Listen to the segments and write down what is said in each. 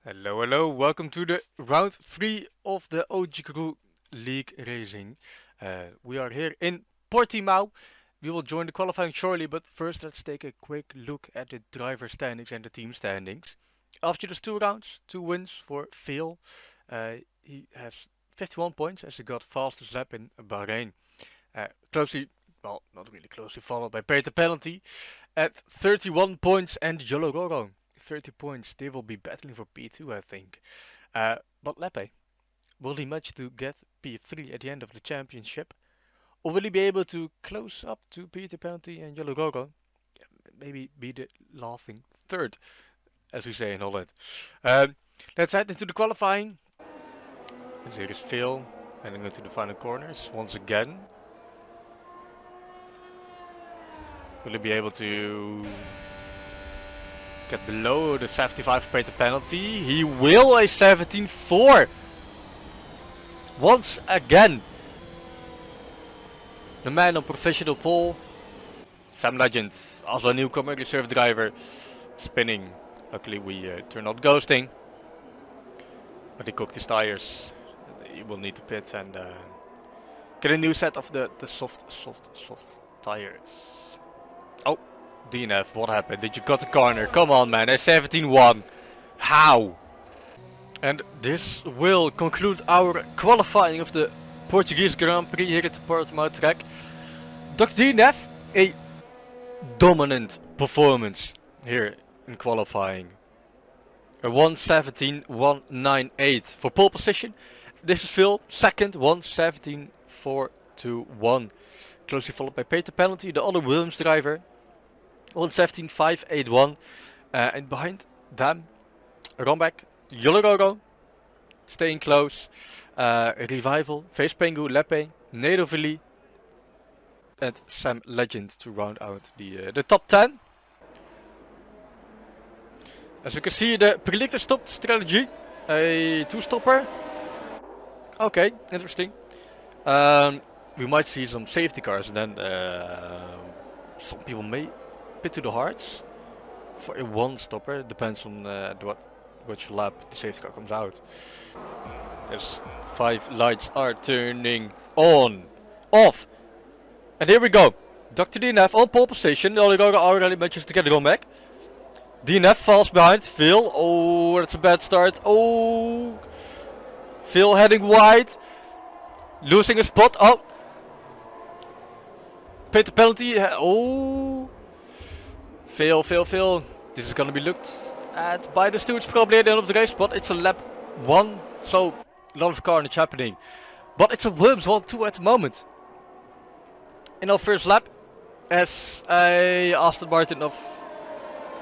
Hello, hello, welcome to the round 3 of the OGKROE League Racing. We are here in Portimao. We will join the qualifying shortly, but first let's take a quick look at the driver standings and the team standings. After just 2 rounds, 2 wins for Phil. He has 51 points as he got fastest lap in Bahrain. Closely, well, not really closely followed by Peter Penalty at 31 points and Jolororo 30 points. They will be battling for P2, I think. But Lepe, will he manage to get P3 at the end of the championship? Or will he be able to close up to Peter Penalty and Jolororo? Maybe be the laughing third, as we say in Holland. Let's head into the qualifying. Here is Phil heading into the final corners once again. Will he be able to get below the 75 Peter penalty? He will, a 17.4. Once again. The man on professional pole. Sam Legend, also a newcomer, reserve driver, spinning. Luckily we turned out ghosting. But he cooked his tires. He will need to pit and get a new set of the soft tires. Oh, DNF, what happened? Did you cut the corner? Come on man, a 17.1. How? And this will conclude our qualifying of the Portuguese Grand Prix here at the Portimao track. Dr. DNF, a dominant performance here in qualifying. A 1:17.198 for pole position. This is Phil, second, 1:17.421. Closely followed by Peter Penalty, the other Williams driver. 1:17.581. And behind them, Rombeck, Jolororo, staying close. Revival, Face Pengu, Lepe, Nedovili, and Sam Legend to round out the top 10. As you can see, the predictor stop strategy, a two-stopper. Okay, interesting. We might see some safety cars, and then some people may pit to the hards for a one-stopper. Depends on which lap the safety car comes out. As 5 lights are turning on, off, and here we go. Dr. DNF on pole position. The Oligoga already manages to get it on back. DNF falls behind Phil. Oh, that's a bad start. Oh, Phil heading wide, losing a spot. Oh, Peter penalty. Oh, Phil. This is gonna be looked at by the stewards probably at the end of the race, but it's a lap 1, so a lot of carnage happening. But it's a Williams 1-2 at the moment. In our first lap, as a Aston Martin of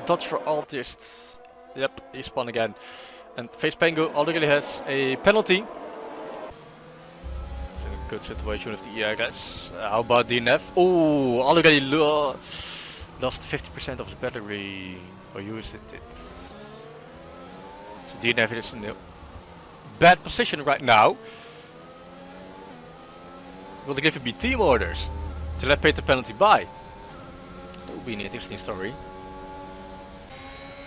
Dutch for artists. Yep, he spun again. And Face Pengu already has a penalty. It's a good situation with the ERS. How about DNF? Oh, already lost 50% of his battery. Or used it. So DNF is in a bad position right now. Will they give him team orders to let Peter penalty by? That would be an interesting story.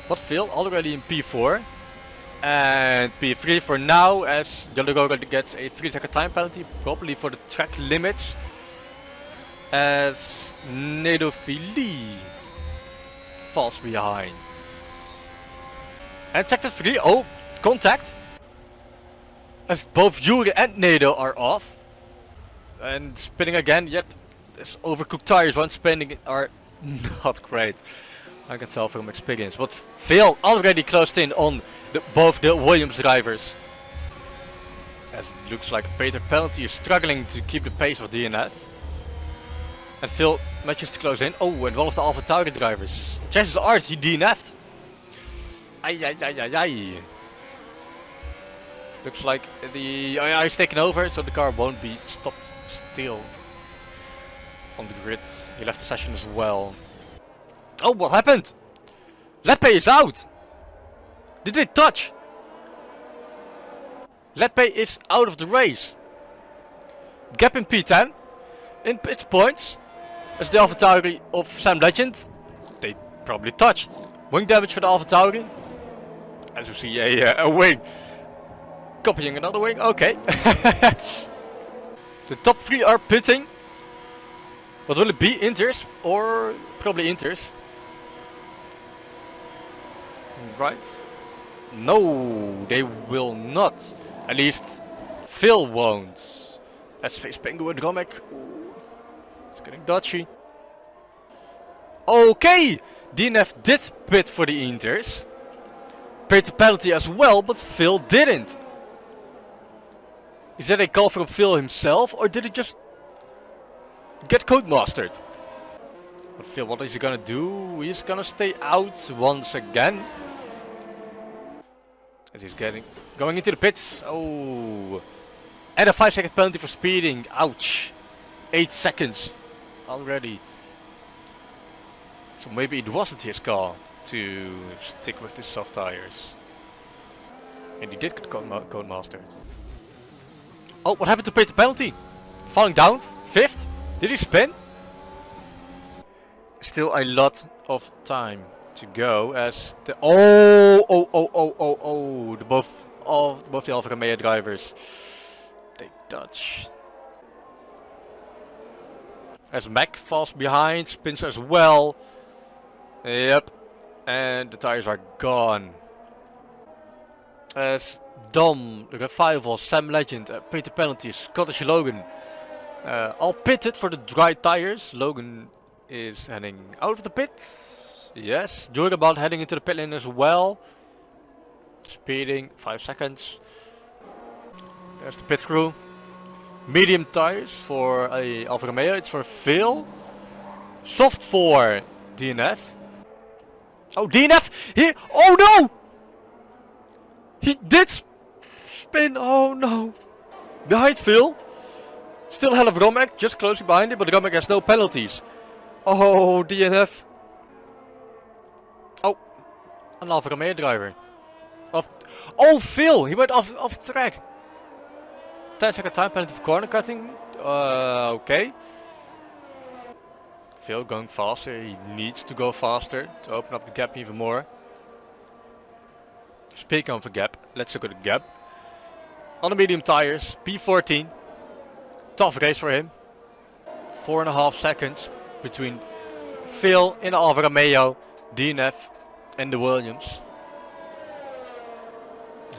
But Phil already in P4 and P3 for now, as Jolororo gets a 3-second time penalty, probably for the track limits, as Nedovili falls behind. And sector 3, oh, contact, as both Yuri and Nedo are off. And spinning again, yep, this overcooked tires when spinning are not great. I can tell from experience, but Phil already closed in on both the Williams drivers. As it looks like Peter penalty is struggling to keep the pace of DNF. And Phil manages to close in. Oh, and one of the AlphaTauri drivers, chances are he DNF'd. Ay. Looks like the AI is taken over, so the car won't be stopped still on the grid. He left the session as well. Oh, what happened? Lepe is out! Did they touch? Lepe is out of the race. Gap in P10. In its points. As the AlphaTauri of Sam Legend. They probably touched. Wing damage for the AlphaTauri. As you see, a wing. Copying another wing, okay. The top 3 are pitting. What will it be? Inters? Or probably Inters? Right. No, they will not. At least Phil won't. As face penguin Romek. Ooh, it's getting dodgy. Okay, DNF did pit for the Inters. Paid the penalty as well, but Phil didn't. Is that a call from Phil himself, or did he just get codemastered? But Phil, what is he gonna do? He's gonna stay out once again. And he's going into the pits. Oh, and a 5-second penalty for speeding. Ouch. 8 seconds already. So maybe it wasn't his call to stick with the soft tires. And he did get codemastered. Oh, what happened to pay the penalty? Falling down? 5th? Did he spin? Still a lot of time to go as the the both the Alfa Romeo drivers, they touch. As Mac falls behind, spins as well. Yep, and the tires are gone. As Dom, Revival, Sam Legend, Peter Penalty, Scottish Logan, all pitted for the dry tires. Logan is heading out of the pits. Yes, Durabout heading into the pit lane as well. Speeding, 5 seconds. There's the pit crew. Medium tires for a Alfa Romeo, it's for Phil. Soft for DNF. Oh, DNF! Here! Oh no! He did spin, oh no! Behind Phil. Still hell of Romek, just closely behind it, but Romek has no penalties. Oh, DNF. Oh, an Alfa Romeo driver. Oh, Phil! He went off the track. 10-second time penalty for corner cutting. Okay. Phil going faster. He needs to go faster to open up the gap even more. Speaking of the gap, let's look at the gap. On the medium tires, P14. Tough race for him. 4.5 seconds between Phil in the Alfa Romeo, DNF and the Williams.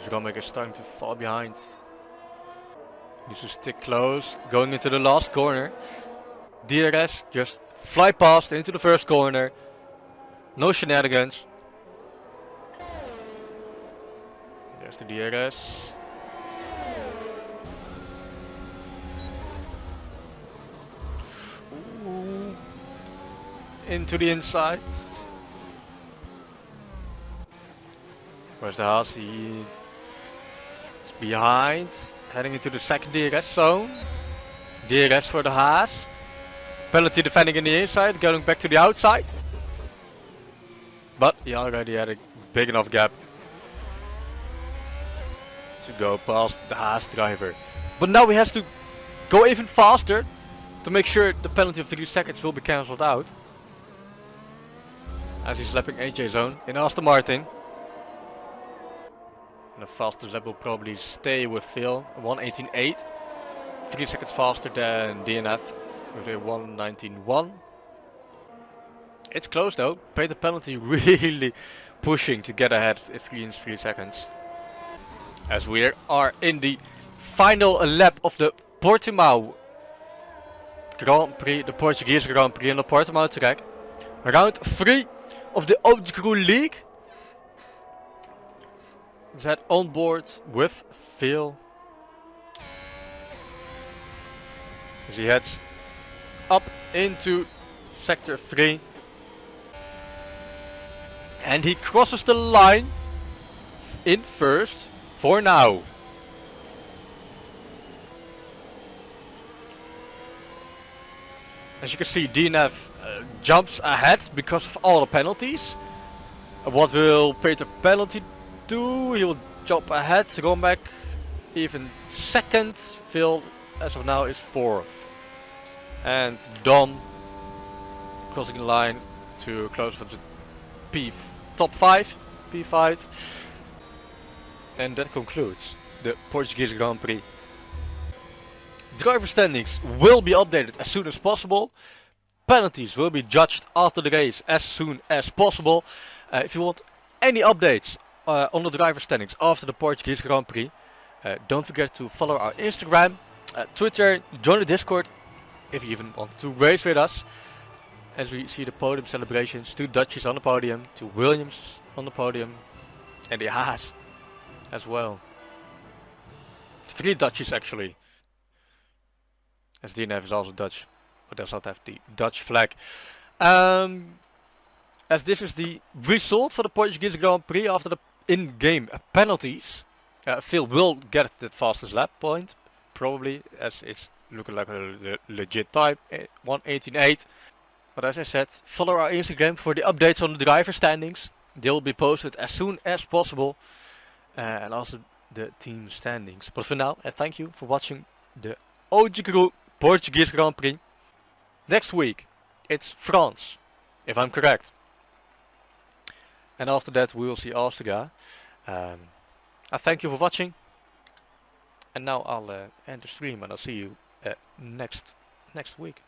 Romek is starting to fall behind. Needs to stick close, going into the last corner. DRS just fly past into the first corner. No shenanigans. There's the DRS. Ooh. Into the insides. Where's the Haas? He is behind. Heading into the second DRS zone. DRS for the Haas. Penalty defending in the inside, going back to the outside. But he already had a big enough gap to go past the Haas driver. But now he has to go even faster to make sure the penalty of 3 seconds will be cancelled out. As he's lapping AJ zone in Aston Martin. And the fastest lap will probably stay with Phil, 1:18.8. 3 seconds faster than DNF with a 1:19.1. It's close though, paid the penalty really pushing to get ahead in 3 seconds. As we are in the final lap of the Portimao Grand Prix, the Portuguese Grand Prix on the Portimao track. Round 3 of the OGKROE League. Zed on board with Phil as he heads up into sector 3 and he crosses the line in first for now. As you can see, DNF jumps ahead because of all the penalties. What will Peter penalty do? He will jump ahead, go back even second. Phil as of now is 4th. And Dom crossing the line to close for the top 5. P5. And that concludes the Portuguese Grand Prix. Driver standings will be updated as soon as possible. Penalties will be judged after the race as soon as possible. If you want any updates on the driver standings after the Portuguese Grand Prix, don't forget to follow our Instagram, Twitter, join the Discord if you even want to race with us. As we see the podium celebrations, 2 Dutchies on the podium, 2 Williams on the podium, and the Haas as well. 3 Dutchies actually, as DNF is also Dutch, but does not have the Dutch flag. As this is the result for the Portuguese Grand Prix after the in-game penalties, Phil will get the fastest lap point, probably, as it's looking like a legit time, 1:18.8. But as I said, follow our Instagram for the updates on the driver standings. They will be posted as soon as possible, and also the team standings. But for now, thank you for watching the OGKROE Portuguese Grand Prix. Next week, it's France, if I'm correct. And after that, we will see Austria. I thank you for watching. And now I'll end the stream, and I'll see you next week.